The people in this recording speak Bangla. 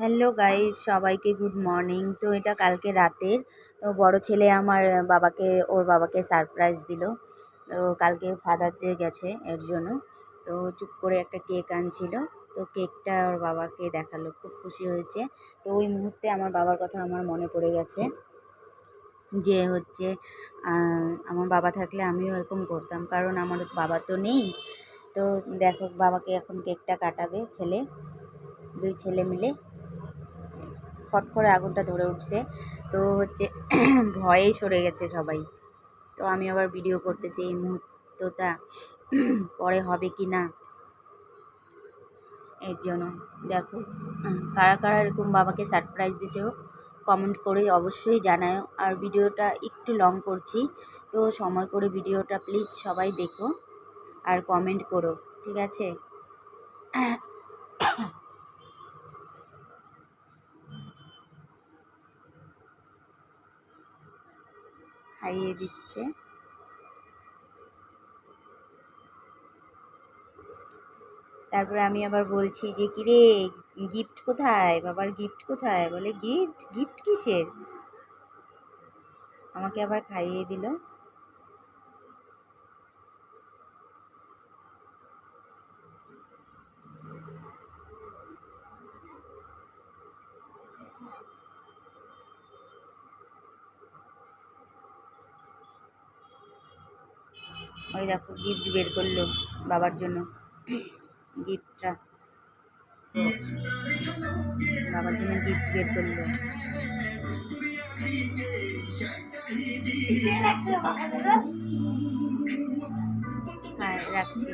হ্যালো গাইস, সবাইকে গুড মর্নিং। তো এটা কালকে রাতের। তো বড় ছেলে আমার ওর বাবাকে সারপ্রাইজ দিল। তো কালকে ফাদার ডে গেছে এর জন্য। তো চুপ করে একটা কেক আনছিল। তো কেকটা ওর বাবাকে দেখালো, খুব খুশি হয়েছে। তো ওই মুহূর্তে আমার বাবার কথা আমার মনে পড়ে গেছে যে আমার বাবা থাকলে আমিও এরকম করতাম, কারণ আমার বাবা তো নেই। তো দেখো, বাবাকে এখন কেকটা কাটাবে দুই ছেলে মিলে। ফট করে আগুনটা ধরে উঠছে। তো ভয়েই সরে গেছে সবাই। তো আমি আবার ভিডিও করতেছি এই মুহূর্তটা পরে হবে কি না, এর জন্য। দেখো, কারা কারা এরকম বাবাকে সারপ্রাইজ দিয়েছো কমেন্ট করে অবশ্যই জানাও। আর ভিডিওটা একটু লং করছি, তো সময় করে ভিডিওটা প্লিজ সবাই দেখো আর কমেন্ট করো, ঠিক আছে? খাইয়ে দিচ্ছে। তারপরে আমি আবার বলছি যে, কিরে, গিফট কোথায়? বাবার গিফট কোথায়? বলে, গিফট? গিফট কিসের? আমাকে আবার খাইয়ে দিল। ওই দেখো, গিফট বের করলো বাবার জন্য। গিফটটা বাবার জন্য গিফট বের করলো। হ্যাঁ, রাখছি।